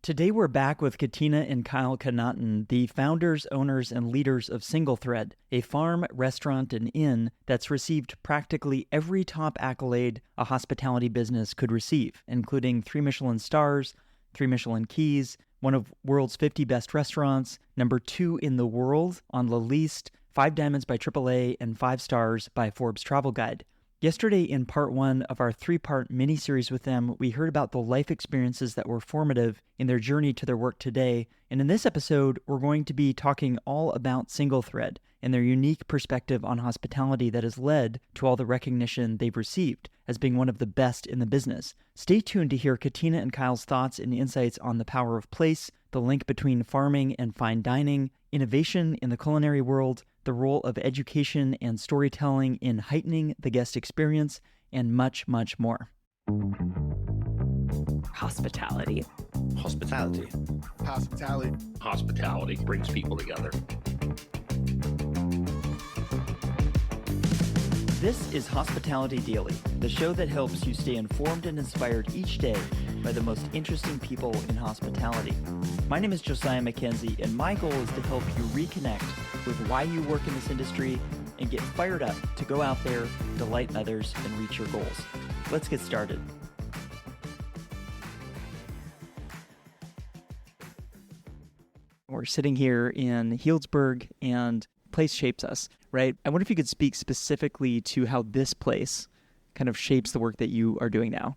Today we're back with Katina and Kyle Connaughton, the founders, owners, and leaders of SingleThread, a farm, restaurant, and inn that's received practically every top accolade a hospitality business could receive, including 3 Michelin stars, 3 Michelin keys, one of world's 50 best restaurants, number 2 in the world on the list, 5 diamonds by AAA, and 5 stars by Forbes Travel Guide. Yesterday, in part 1 of our 3-part mini-series with them, we heard about the life experiences that were formative in their journey to their work today. And in this episode, we're going to be talking all about SingleThread and their unique perspective on hospitality that has led to all the recognition they've received as being one of the best in the business. Stay tuned to hear Katina and Kyle's thoughts and insights on the power of place, the link between farming and fine dining, innovation in the culinary world, the role of education and storytelling in heightening the guest experience, and much, much more. Hospitality. Hospitality. Hospitality. Hospitality brings people together. This is Hospitality Daily, the show that helps you stay informed and inspired each day by the most interesting people in hospitality. My name is Josiah McKenzie, and my goal is to help you reconnect with why you work in this industry and get fired up to go out there, delight others, and reach your goals. Let's get started. We're sitting here in Healdsburg, and place shapes us, right? I wonder if you could speak specifically to how this place kind of shapes the work that you are doing now.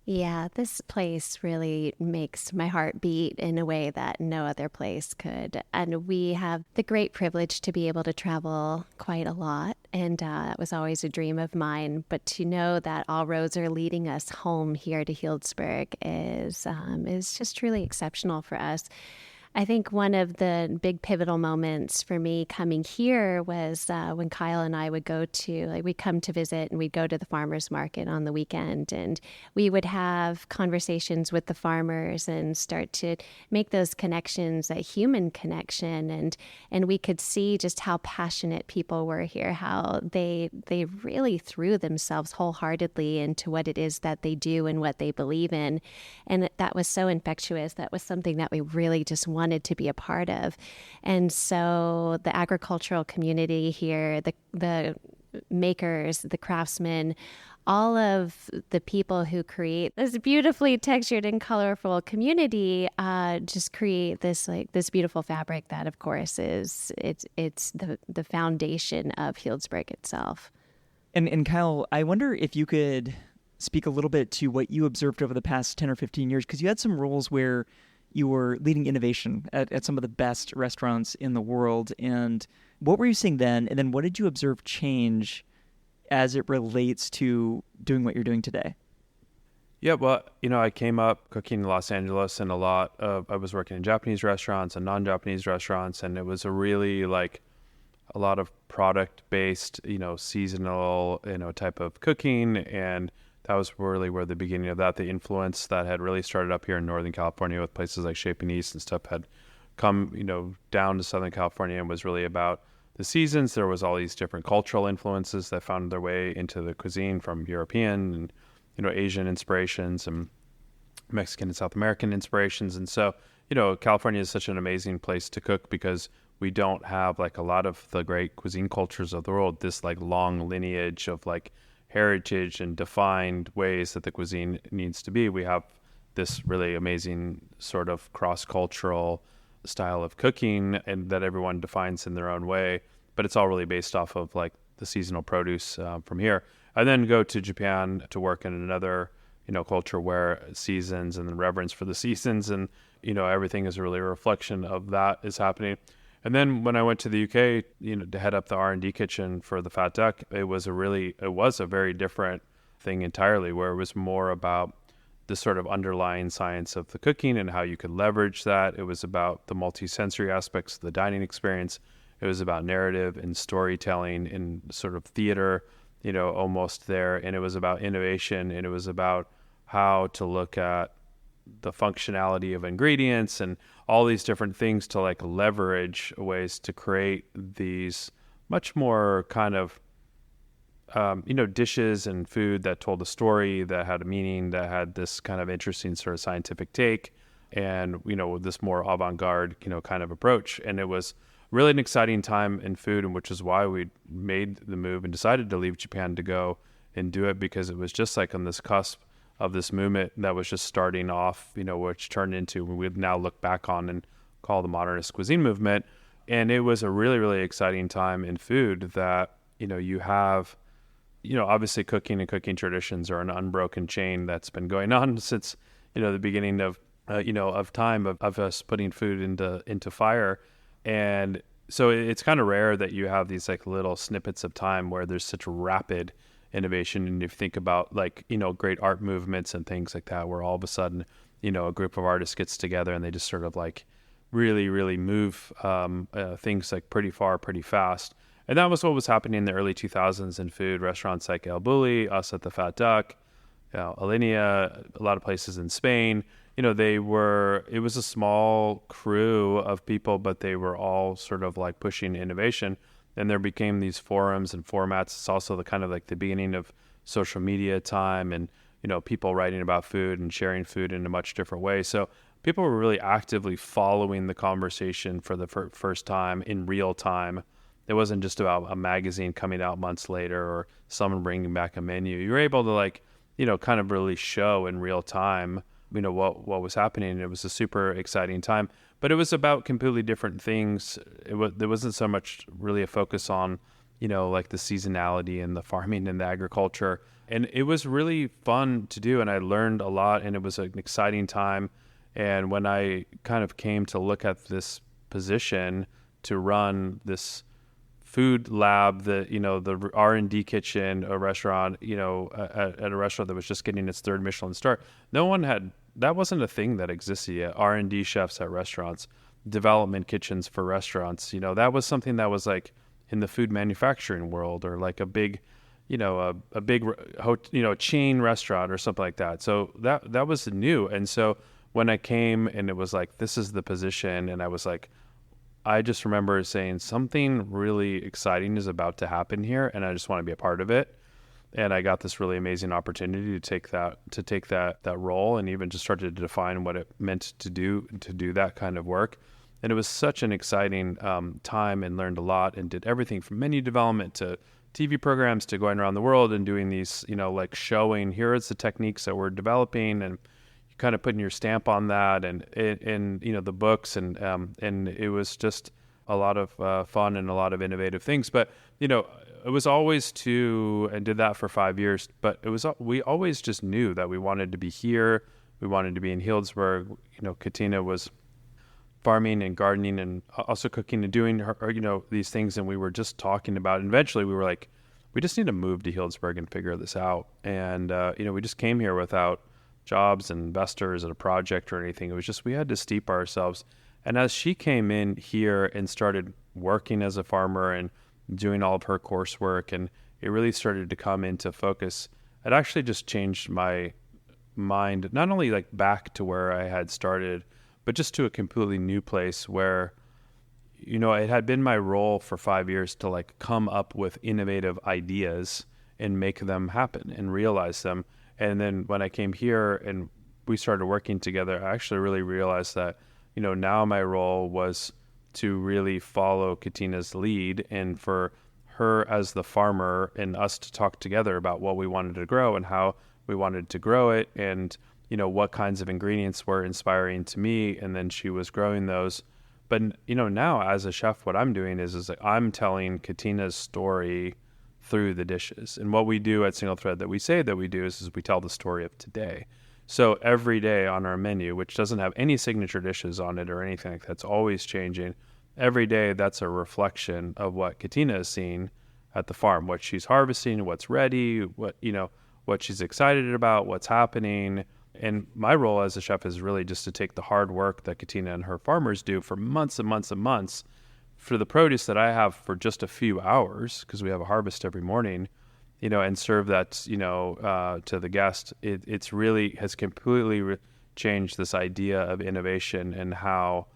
Yeah, this place really makes my heart beat in a way that no other place could. And we have the great privilege to be able to travel quite a lot. And that was always a dream of mine. But to know that all roads are leading us home here to Healdsburg is just truly exceptional for us. I think one of the big pivotal moments for me coming here was when Kyle and I would we'd come to visit and we'd go to the farmer's market on the weekend, and we would have conversations with the farmers and start to make those connections, that human connection, and we could see just how passionate people were here, how they really threw themselves wholeheartedly into what it is that they do and what they believe in. And that was so infectious. That was something that we really just wanted to be a part of. And so the agricultural community here, the makers, the craftsmen, all of the people who create this beautifully textured and colorful community just create this beautiful fabric that, of course, it's the foundation of Healdsburg itself. And Kyle, I wonder if you could speak a little bit to what you observed over the past 10 or 15 years, because you had some roles where you were leading innovation at some of the best restaurants in the world. And what were you seeing then? And then what did you observe change as it relates to doing what you're doing today? Yeah, well, I came up cooking in Los Angeles, and I was working in Japanese restaurants and non-Japanese restaurants. And it was a really a lot of product-based, seasonal, type of cooking. And that was really where the beginning of that, the influence that had really started up here in Northern California with places like Shape and East and stuff had come, down to Southern California, and was really about the seasons. There was all these different cultural influences that found their way into the cuisine, from European and, Asian inspirations and Mexican and South American inspirations. And so, California is such an amazing place to cook because we don't have a lot of the great cuisine cultures of the world, this long lineage of heritage and defined ways that the cuisine needs to be. We have this really amazing sort of cross-cultural style of cooking, and that everyone defines in their own way, but it's all really based off of the seasonal produce from here. I then go to Japan to work in another culture where seasons and the reverence for the seasons and everything is really a reflection of that is happening. And then when I went to the UK, to head up the R&D kitchen for the Fat Duck, it was a very different thing entirely, where it was more about the sort of underlying science of the cooking and how you could leverage that. It was about the multi-sensory aspects of the dining experience. It was about narrative and storytelling and sort of theater, almost there. And it was about innovation, and it was about how to look at the functionality of ingredients and all these different things to leverage ways to create these much more kind of dishes and food that told a story, that had a meaning, that had this kind of interesting sort of scientific take and, with this more avant-garde, kind of approach. And it was really an exciting time in food, and which is why we made the move and decided to leave Japan to go and do it, because it was just like on this cusp of this movement that was just starting off, which turned into what we now look back on and call the modernist cuisine movement. And it was a really, really exciting time in food that, you have, obviously cooking traditions are an unbroken chain that's been going on since, the beginning of, of time of us putting food into fire. And so it's kind of rare that you have these like little snippets of time where there's such rapid innovation. And if you think about like, great art movements and things like that, where all of a sudden, a group of artists gets together and they just sort of like really, really move things like pretty far, pretty fast. And that was what was happening in the early 2000s in food. Restaurants like El Bulli, Us at the Fat Duck, Alinea, a lot of places in Spain. It was a small crew of people, but they were all sort of like pushing innovation. And there became these forums and formats. It's also the kind of like the beginning of social media time, and, people writing about food and sharing food in a much different way. So people were really actively following the conversation for the first time in real time. It wasn't just about a magazine coming out months later or someone bringing back a menu. You were able to like, kind of really show in real time, what was happening. It was a super exciting time, but it was about completely different things. There wasn't so much really a focus on, like the seasonality and the farming and the agriculture. And it was really fun to do. And I learned a lot, and it was an exciting time. And when I kind of came to look at this position to run this food lab, the R&D kitchen, a restaurant, at a restaurant that was just getting its third Michelin star, that wasn't a thing that existed yet. R&D chefs at restaurants, development kitchens for restaurants, that was something that was like in the food manufacturing world, or like a big, chain restaurant or something like that. So that was new. And so when I came and it was like, this is the position, and I was like, I just remember saying something really exciting is about to happen here, and I just want to be a part of it. And I got this really amazing opportunity to take that role, and even just started to define what it meant to do that kind of work. And it was such an exciting time, and learned a lot, and did everything from menu development to TV programs to going around the world and doing these, like showing here is the techniques that we're developing, and kind of putting your stamp on that, and the books, and it was just a lot of fun and a lot of innovative things. But it was always and did that for 5 years. But we always just knew that we wanted to be here. We wanted to be in Healdsburg. Katina was farming and gardening and also cooking and doing her, these things, and we were just talking about. And eventually, we were like, we just need to move to Healdsburg and figure this out. And we just came here without jobs and investors and a project or anything. It was just, we had to steep ourselves. And as she came in here and started working as a farmer and doing all of her coursework, and it really started to come into focus, it actually just changed my mind, not only like back to where I had started, but just to a completely new place where, it had been my role for 5 years to like come up with innovative ideas and make them happen and realize them. And then when I came here and we started working together, I actually really realized that, now my role was to really follow Katina's lead, and for her as the farmer and us to talk together about what we wanted to grow and how we wanted to grow it, and, what kinds of ingredients were inspiring to me. And then she was growing those. But, now as a chef, what I'm doing is like, I'm telling Katina's story through the dishes. And what we do at SingleThread that we say that we do is we tell the story of today. So every day on our menu, which doesn't have any signature dishes on it or anything like that, it's always changing. Every day, that's a reflection of what Katina is seeing at the farm, what she's harvesting, what's ready, what she's excited about, what's happening. And my role as a chef is really just to take the hard work that Katina and her farmers do for months and months and months, for the produce that I have for just a few hours, because we have a harvest every morning, and serve that, to the guest. It's really has completely changed this idea of innovation, and how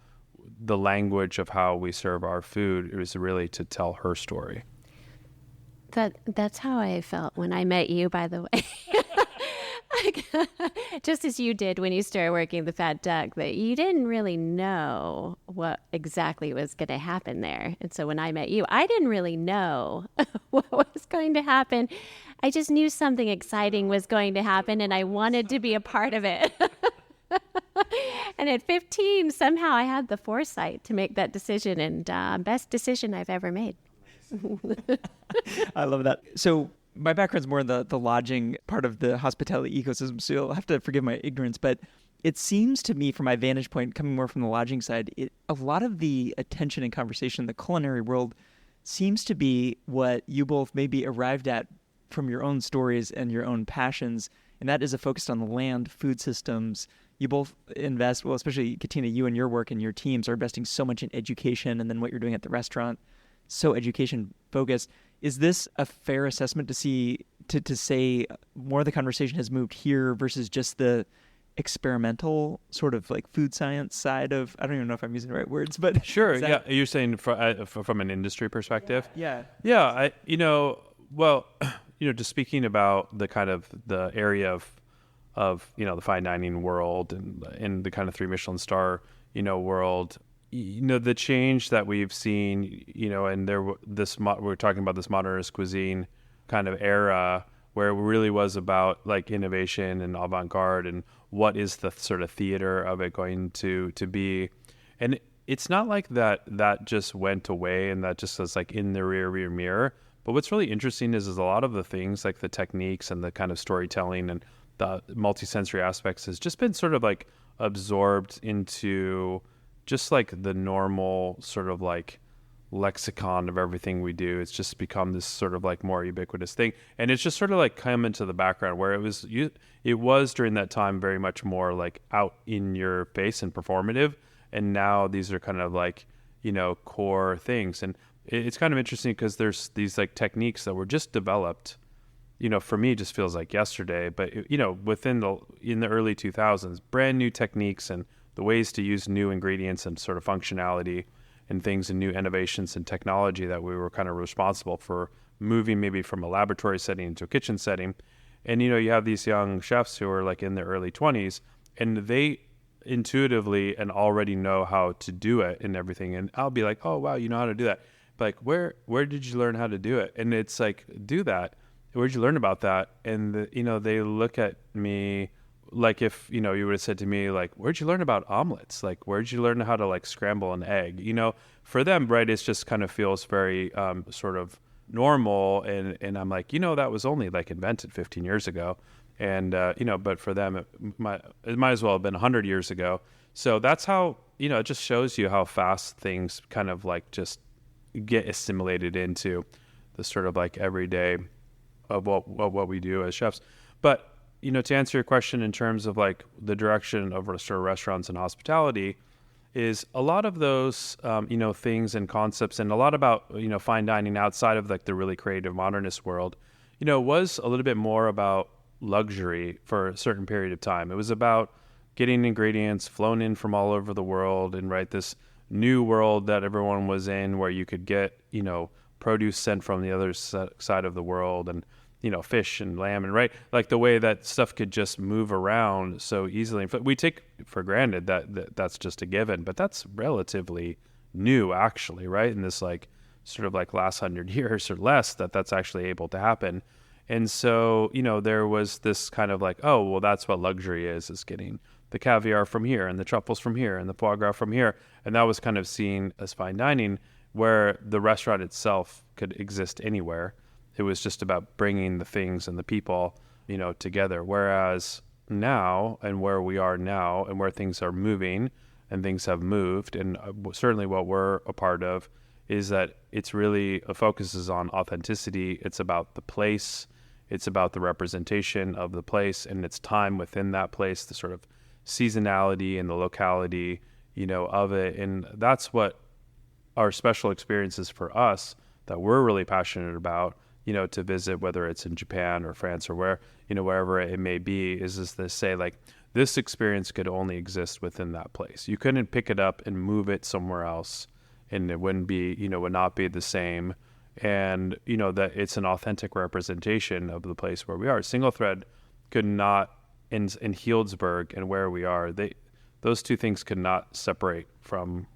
the language of how we serve our food is really to tell her story. That's how I felt when I met you, by the way. like, just as you did when you started working the Fat Duck, that you didn't really know what exactly was going to happen there. And so when I met you, I didn't really know what was going to happen. I just knew something exciting was going to happen, and I wanted to be a part of it. And at 15, somehow I had the foresight to make that decision, and best decision I've ever made. I love that. So my background's more in the lodging part of the hospitality ecosystem, so you'll have to forgive my ignorance, but it seems to me, from my vantage point, coming more from the lodging side, a lot of the attention and conversation in the culinary world seems to be what you both maybe arrived at from your own stories and your own passions, and that is a focus on the land, food systems. You both invest, well, especially Katina, you and your work and your teams are investing so much in education, and then what you're doing at the restaurant, so education focused. Is this a fair assessment to say more of the conversation has moved here versus just the experimental sort of like food science side of, I don't even know if I'm using the right words, but sure. Yeah. You're saying from an industry perspective. Yeah. Well, just speaking about the kind of the area of the fine dining world and in the kind of 3 Michelin star, world, the change that we've seen, and we're talking about this modernist cuisine kind of era where it really was about like innovation and avant-garde and what is the sort of theater of it going to be. And it's not like that just went away and that just was like in the rear mirror. But what's really interesting is a lot of the things like the techniques and the kind of storytelling and the multisensory aspects has just been sort of like absorbed into just like the normal sort of like lexicon of everything we do. It's just become this sort of like more ubiquitous thing. And it's just sort of like come into the background where it was during that time very much more like out in your face and performative. And now these are kind of like, core things. And it's kind of interesting because there's these like techniques that were just developed, for me, it just feels like yesterday, but in the early 2000s, brand new techniques and the ways to use new ingredients and sort of functionality and things and new innovations and technology that we were kind of responsible for moving maybe from a laboratory setting into a kitchen setting. And, you have these young chefs who are like in their early 20s and they intuitively and already know how to do it and everything. And I'll be like, oh, wow, you know how to do that. But like, where did you learn how to do it? And it's like, do that. Where'd you learn about that? And, they look at me like if, you would have said to me, like, where'd you learn about omelets? Like, where'd you learn how to like scramble an egg? For them, right, it just kind of feels very sort of normal. And I'm like, that was only like invented 15 years ago. And, but for them, it might as well have been 100 years ago. So that's how, it just shows you how fast things kind of like just get assimilated into the sort of like everyday of what we do as chefs. But, to answer your question in terms of like the direction of sort of restaurants and hospitality is a lot of those, things and concepts and a lot about, fine dining outside of like the really creative modernist world, was a little bit more about luxury for a certain period of time. It was about getting ingredients flown in from all over the world and this new world that everyone was in where you could get, produce sent from the other side of the world and, fish and lamb and like the way that stuff could just move around so easily. We take for granted that that's just a given, but that's relatively new actually, right? In this like sort of like last 100 years or less that's actually able to happen. And so, there was this kind of like, oh, well, that's what luxury is getting the caviar from here and the truffles from here and the foie gras from here. And that was kind of seen as fine dining where the restaurant itself could exist anywhere. It was just about bringing the things and the people, together. Whereas now and where we are now and where things are moving and things have moved, and certainly what we're a part of is that it's really focuses on authenticity. It's about the place. It's about the representation of the place and its time within that place, the sort of seasonality and the locality, of it. And that's what our special experiences for us that we're really passionate about, to visit, whether it's in Japan or France or wherever it may be, is to say like this experience could only exist within that place. You couldn't pick it up and move it somewhere else and it wouldn't be, would not be the same. And, that it's an authentic representation of the place where we are. SingleThread could not in Healdsburg and where we are, those two things could not separate from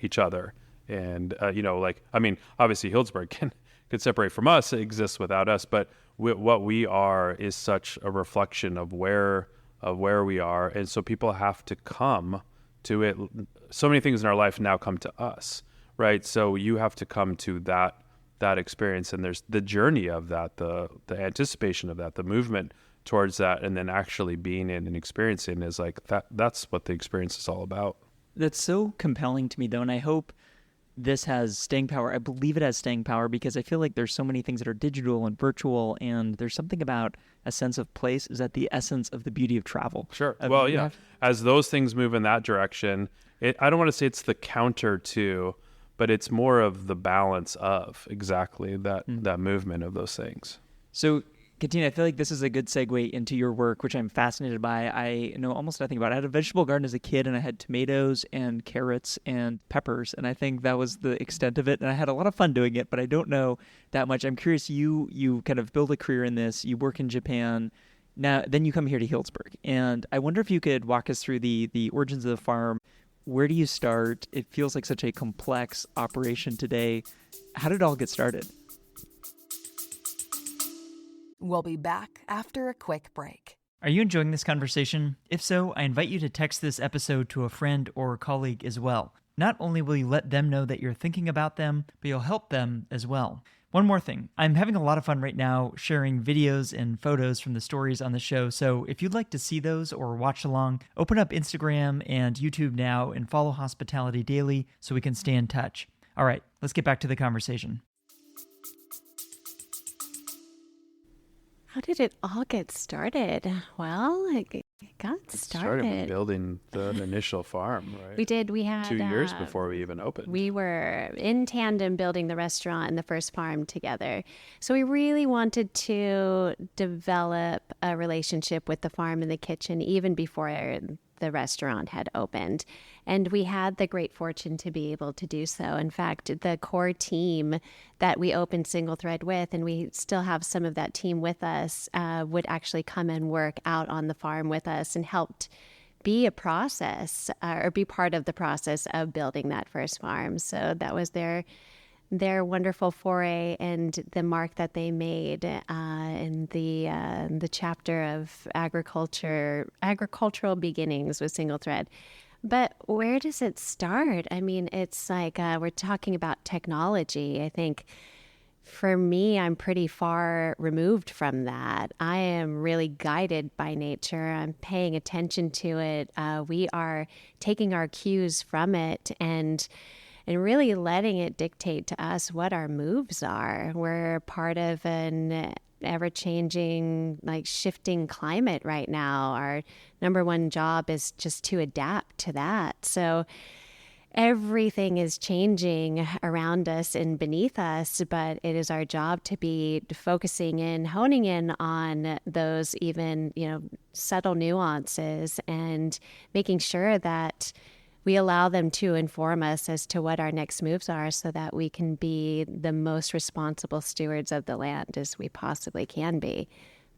each other. And obviously Healdsburg could separate from us, it exists without us, but what we are is such a reflection of where we are, and so people have to come to it. So many things in our life now come to us, right? So you have to come to that experience, and there's the journey of that, the anticipation of that, the movement towards that, and then actually being in and experiencing is like that's what the experience is all about. That's so compelling to me, though, and I hope this has staying power. I believe it has staying power because I feel like there's so many things that are digital and virtual, and there's something about a sense of place is at the essence of the beauty of travel. Sure. Well, yeah. As those things move in that direction, I don't want to say it's the counter to, but it's more of the balance of exactly that movement of those things. So, Katina, I feel like this is a good segue into your work, which I'm fascinated by. I know almost nothing about it. I had a vegetable garden as a kid, and I had tomatoes and carrots and peppers, and I think that was the extent of it. And I had a lot of fun doing it, but I don't know that much. I'm curious, you kind of build a career in this. You work in Japan. Now, then you come here to Healdsburg. And I wonder if you could walk us through the origins of the farm. Where do you start? It feels like such a complex operation today. How did it all get started? We'll be back after a quick break. Are you enjoying this conversation? If so, I invite you to text this episode to a friend or colleague as well. Not only will you let them know that you're thinking about them, but you'll help them as well. One more thing, I'm having a lot of fun right now sharing videos and photos from the stories on the show, so if you'd like to see those or watch along, open up Instagram and YouTube now and follow Hospitality Daily so we can stay in touch. All right, let's get back to the conversation. How did it all get started? Well, it got started with building the initial farm, right? We did. We had 2 years before we even opened. We were in tandem building the restaurant and the first farm together. So we really wanted to develop a relationship with the farm and the kitchen even before the restaurant had opened. And we had the great fortune to be able to do so. In fact, the core team that we opened SingleThread with, and we still have some of that team with us, would actually come and work out on the farm with us and helped be a process or be part of the process of building that first farm. So that was their wonderful foray and the mark that they made in the chapter of agricultural beginnings with SingleThread. But where does it start? I mean, it's like we're talking about technology. I think for me, I'm pretty far removed from that. I am really guided by nature. I'm paying attention to it. We are taking our cues from it and really letting it dictate to us what our moves are. We're part of an ever-changing, shifting climate right now. Our number one job is just to adapt to that. So everything is changing around us and beneath us, but it is our job to be focusing in, honing in on those even, subtle nuances and making sure that we allow them to inform us as to what our next moves are so that we can be the most responsible stewards of the land as we possibly can be.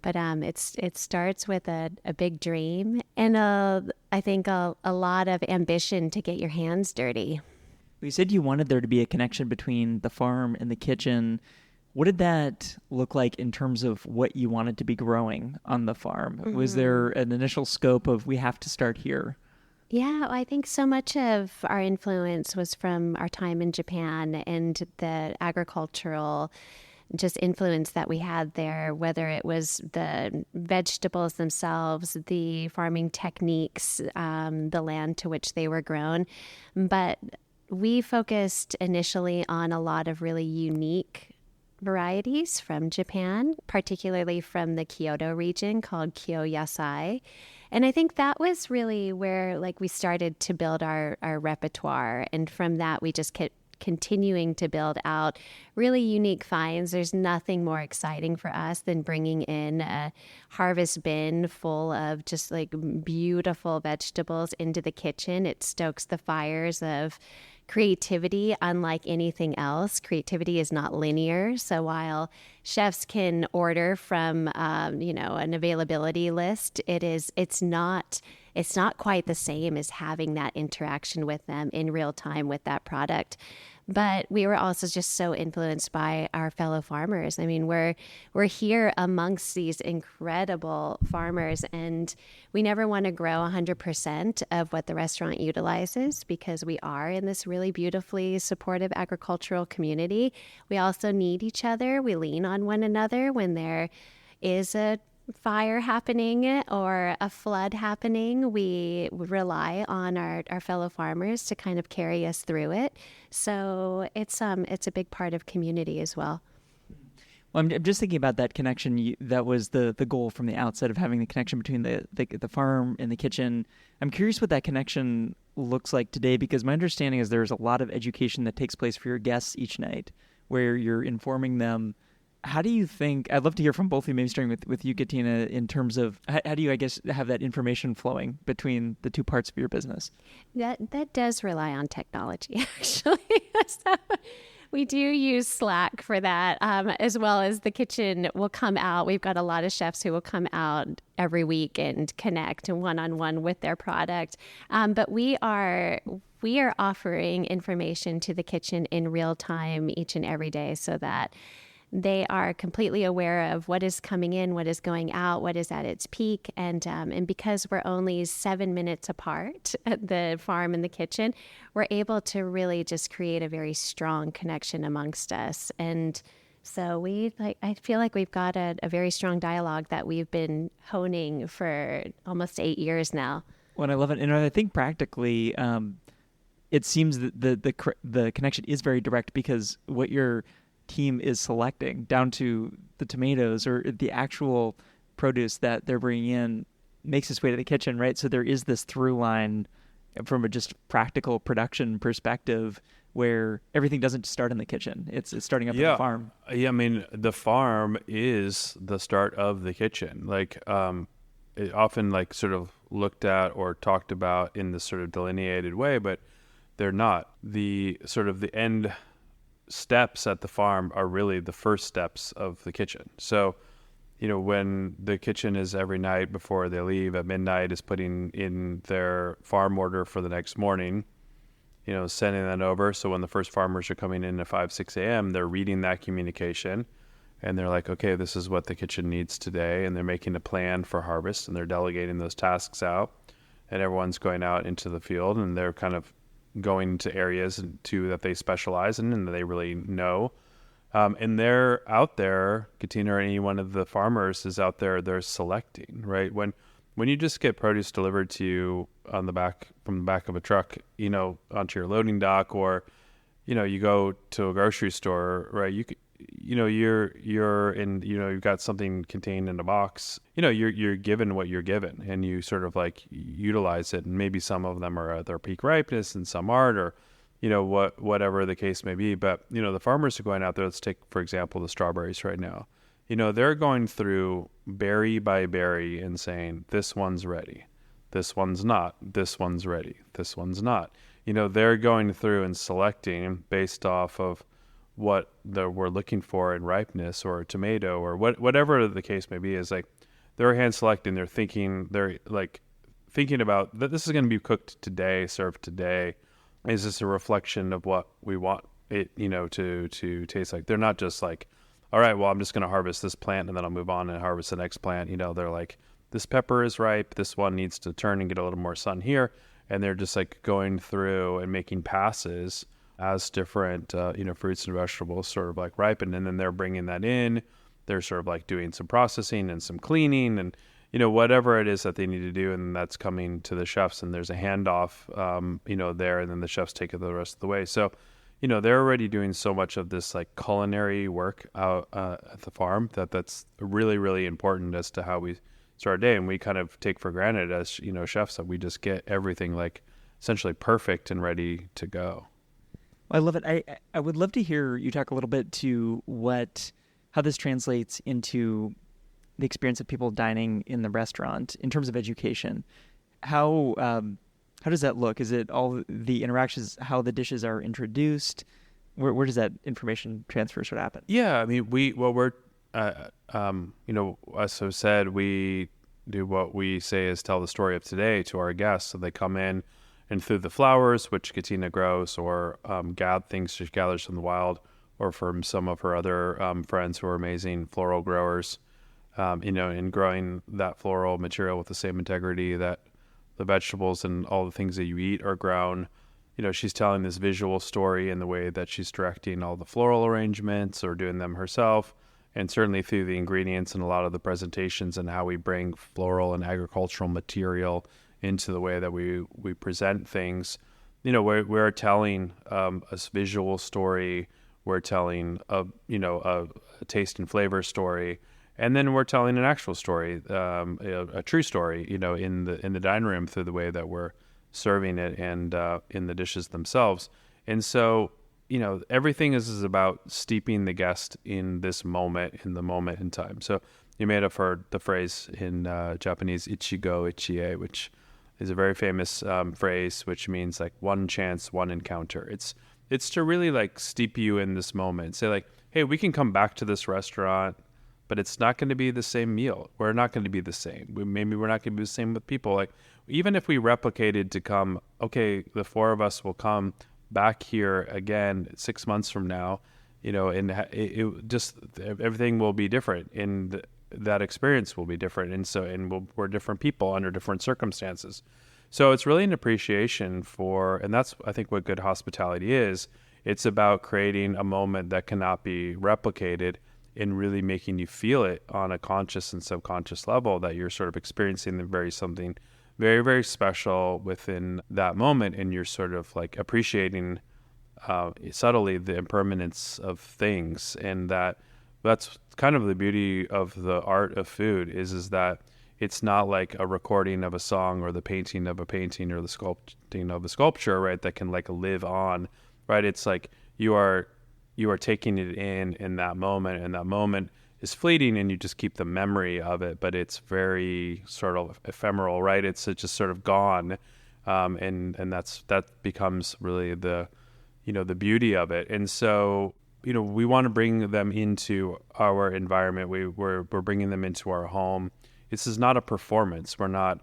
But it starts with a big dream and I think a lot of ambition to get your hands dirty. You said you wanted there to be a connection between the farm and the kitchen. What did that look like in terms of what you wanted to be growing on the farm? Mm-hmm. Was there an initial scope of we have to start here? Yeah, I think so much of our influence was from our time in Japan and the agricultural just influence that we had there, whether it was the vegetables themselves, the farming techniques, the land to which they were grown. But we focused initially on a lot of really unique varieties from Japan, particularly from the Kyoto region called Kyo Yasai. And I think that was really where we started to build our repertoire. And from that, we just kept continuing to build out really unique finds. There's nothing more exciting for us than bringing in a harvest bin full of just beautiful vegetables into the kitchen. It stokes the fires of creativity, unlike anything else, creativity is not linear. So while chefs can order from, an availability list, it's not quite the same as having that interaction with them in real time with that product. But we were also just so influenced by our fellow farmers. I mean, we're here amongst these incredible farmers, and we never want to grow 100% of what the restaurant utilizes because we are in this really beautifully supportive agricultural community. We also need each other. We lean on one another when there is a fire happening or a flood happening. We rely on our fellow farmers to kind of carry us through it. So it's a big part of community as well. Well, I'm just thinking about that connection. That was the goal from the outset of having the connection between the farm and the kitchen. I'm curious what that connection looks like today, because my understanding is there's a lot of education that takes place for your guests each night where you're informing them. How do you think, I'd love to hear from both of you, maybe starting with you, Katina, in terms of how do you, I guess, have that information flowing between the two parts of your business? That does rely on technology, actually. So we do use Slack for that, as well as the kitchen will come out. We've got a lot of chefs who will come out every week and connect one-on-one with their product. But we are offering information to the kitchen in real time each and every day so that they are completely aware of what is coming in, what is going out, what is at its peak. And because we're only 7 minutes apart at the farm and the kitchen, we're able to really just create a very strong connection amongst us. And so I feel like we've got a very strong dialogue that we've been honing for almost 8 years now. Well, I love it. And I think practically, it seems that the connection is very direct, because what your team is selecting down to the tomatoes or the actual produce that they're bringing in makes its way to the kitchen, right? So there is this through line from a just practical production perspective where everything doesn't start in the kitchen. It's starting up at the farm. Yeah, I mean, the farm is the start of the kitchen. Like, it often like sort of looked at or talked about in this sort of delineated way, but they're not. The sort of the end steps at the farm are really the first steps of the kitchen. So, when the kitchen is every night before they leave at midnight is putting in their farm order for the next morning, sending that over. So when the first farmers are coming in at 5, 6 a.m., they're reading that communication and they're like, okay, this is what the kitchen needs today. And they're making a plan for harvest and they're delegating those tasks out, and everyone's going out into the field and they're kind of going to areas that they specialize in and that they really know. And they're out there, Katina, or any one of the farmers is out there, they're selecting, right? When you just get produce delivered to you from the back of a truck, onto your loading dock, or, you go to a grocery store, right? You're in, you've got something contained in a box, you're given what you're given and you sort of like utilize it. And maybe some of them are at their peak ripeness and some aren't, or, whatever the case may be. But, the farmers are going out there. Let's take, for example, the strawberries right now. They're going through berry by berry and saying, this one's ready. This one's not. This one's ready. This one's not. They're going through and selecting based off of what we're looking for in ripeness or tomato or whatever the case may be. Is like they're hand selecting. They're thinking about that this is going to be cooked today, served today. Is this a reflection of what we want it, to taste like? They're not just like, all right, well, I'm just going to harvest this plant and then I'll move on and harvest the next plant. They're like, this pepper is ripe. This one needs to turn and get a little more sun here. And they're just like going through and making passes as different, fruits and vegetables sort of like ripen. And then they're bringing that in. They're sort of like doing some processing and some cleaning and, whatever it is that they need to do. And that's coming to the chefs, and there's a handoff, there, and then the chefs take it the rest of the way. So, they're already doing so much of this like culinary work out at the farm that's really, really important as to how we start our day. And we kind of take for granted as, chefs that we just get everything like essentially perfect and ready to go. I love it. I would love to hear you talk a little bit to how this translates into the experience of people dining in the restaurant in terms of education. How How does that look? Is it all the interactions, how the dishes are introduced? Where does that information transfer sort of happen? Yeah, I mean, as I've said, we do what we say is tell the story of today to our guests. So they come in and through the flowers, which Katina grows, or things she gathers from the wild, or from some of her other friends who are amazing floral growers, in growing that floral material with the same integrity that the vegetables and all the things that you eat are grown. She's telling this visual story in the way that she's directing all the floral arrangements or doing them herself, and certainly through the ingredients and a lot of the presentations and how we bring floral and agricultural material into the way that we present things. We're telling a visual story, we're telling a taste and flavor story, and then we're telling an actual story, a true story, in the dining room through the way that we're serving it and in the dishes themselves. And so, everything is about steeping the guest in this moment, in the moment in time. So you may have heard the phrase in Japanese, ichigo ichie, which is a very famous phrase, which means like one chance, one encounter. It's to really like steep you in this moment. Say like, hey, we can come back to this restaurant, but it's not going to be the same meal. We're not going to be the same. Maybe we're not going to be the same with people. Like, even if we replicated to come, okay, the four of us will come back here again 6 months from now, and everything will be different, and that experience will be different. And we're different people under different circumstances. So it's really an appreciation for, and that's, I think, what good hospitality is. It's about creating a moment that cannot be replicated and really making you feel it on a conscious and subconscious level, that you're sort of experiencing something very, very special within that moment, and you're sort of like appreciating subtly the impermanence of things. And that's kind of the beauty of the art of food is that it's not like a recording of a song or the painting of a painting or the sculpting of a sculpture, right, that can like live on, right? It's like you are taking it in that moment, and that moment is fleeting, and you just keep the memory of it, but it's very sort of ephemeral, right? It's just sort of gone, and that becomes really the beauty of it. And so we want to bring them into our environment. We're bringing them into our home. This is not a performance. We're not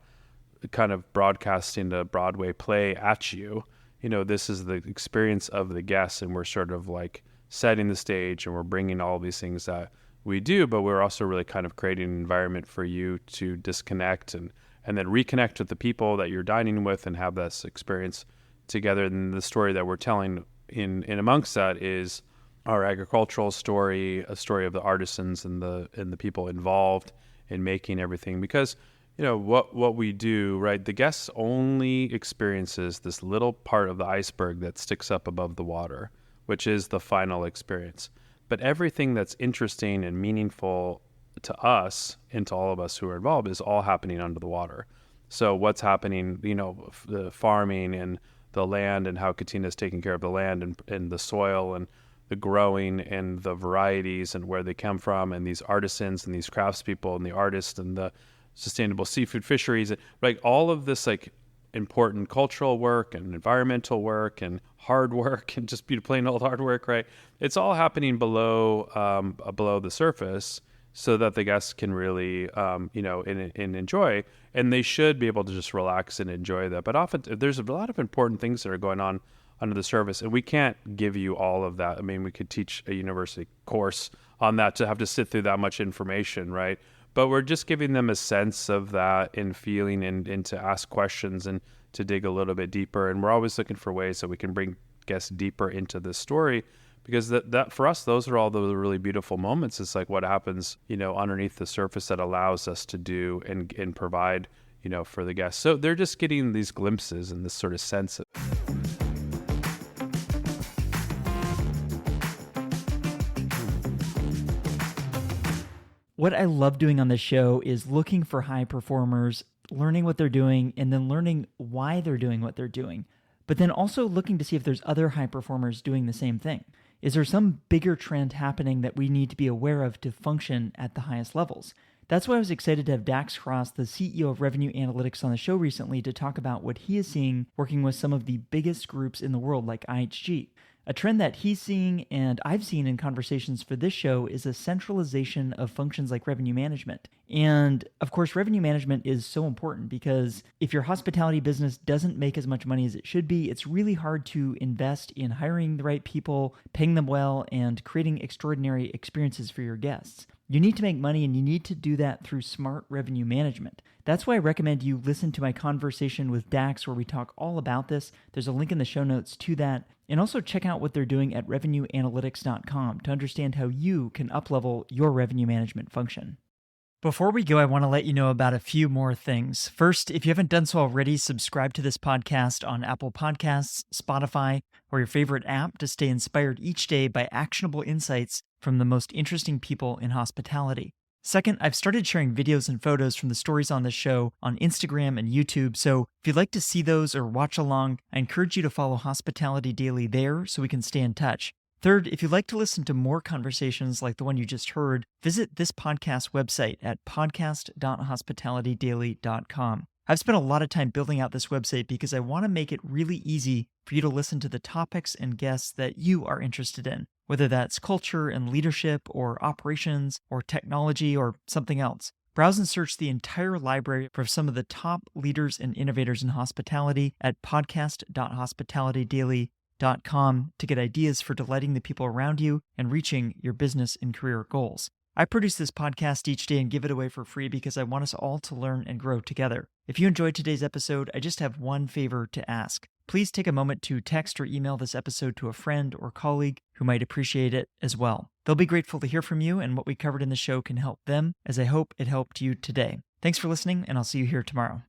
kind of broadcasting a Broadway play at you. This is the experience of the guests, and we're sort of like setting the stage, and we're bringing all these things that we do, but we're also really kind of creating an environment for you to disconnect and then reconnect with the people that you're dining with and have this experience together. And the story that we're telling in amongst that is our agricultural story, a story of the artisans and the people involved in making everything. Because what we do, right, the guest only experiences this little part of the iceberg that sticks up above the water, which is the final experience. But everything that's interesting and meaningful to us and to all of us who are involved is all happening under the water. So what's happening, the farming and the land, and how Katina's taking care of the land and the soil and the growing and the varieties and where they come from, and these artisans and these craftspeople and the artists and the sustainable seafood fisheries, like all of this like important cultural work and environmental work and hard work and just plain old hard work, right? It's all happening below the surface, so that the guests can really and enjoy, and they should be able to just relax and enjoy that. But often there's a lot of important things that are going on under the surface, and we can't give you all of that. I mean, we could teach a university course on that to have to sit through that much information, right? But we're just giving them a sense of that and feeling, and to ask questions and to dig a little bit deeper. And we're always looking for ways that we can bring guests deeper into this story, because that for us, those are all the really beautiful moments. It's like what happens, underneath the surface that allows us to do and provide, for the guests. So they're just getting these glimpses and this sort of sense of What I love doing on this show is looking for high performers, learning what they're doing, and then learning why they're doing what they're doing. But then also looking to see if there's other high performers doing the same thing. Is there some bigger trend happening that we need to be aware of to function at the highest levels? That's why I was excited to have Dax Cross, the CEO of Revenue Analytics, on the show recently to talk about what he is seeing working with some of the biggest groups in the world like IHG. A trend that he's seeing and I've seen in conversations for this show is a centralization of functions like revenue management. And of course, revenue management is so important because if your hospitality business doesn't make as much money as it should be, it's really hard to invest in hiring the right people, paying them well, and creating extraordinary experiences for your guests. You need to make money, and you need to do that through smart revenue management. That's why I recommend you listen to my conversation with Dax where we talk all about this. There's a link in the show notes to that. And also check out what they're doing at revenueanalytics.com to understand how you can uplevel your revenue management function. Before we go, I want to let you know about a few more things. First, if you haven't done so already, subscribe to this podcast on Apple Podcasts, Spotify, or your favorite app to stay inspired each day by actionable insights from the most interesting people in hospitality. Second, I've started sharing videos and photos from the stories on this show on Instagram and YouTube, so if you'd like to see those or watch along, I encourage you to follow Hospitality Daily there so we can stay in touch. Third, if you'd like to listen to more conversations like the one you just heard, visit this podcast website at podcast.hospitalitydaily.com. I've spent a lot of time building out this website because I want to make it really easy for you to listen to the topics and guests that you are interested in, whether that's culture and leadership or operations or technology or something else. Browse and search the entire library for some of the top leaders and innovators in hospitality at podcast.hospitalitydaily.com to get ideas for delighting the people around you and reaching your business and career goals. I produce this podcast each day and give it away for free because I want us all to learn and grow together. If you enjoyed today's episode, I just have one favor to ask. Please take a moment to text or email this episode to a friend or colleague who might appreciate it as well. They'll be grateful to hear from you, and what we covered in the show can help them, as I hope it helped you today. Thanks for listening, and I'll see you here tomorrow.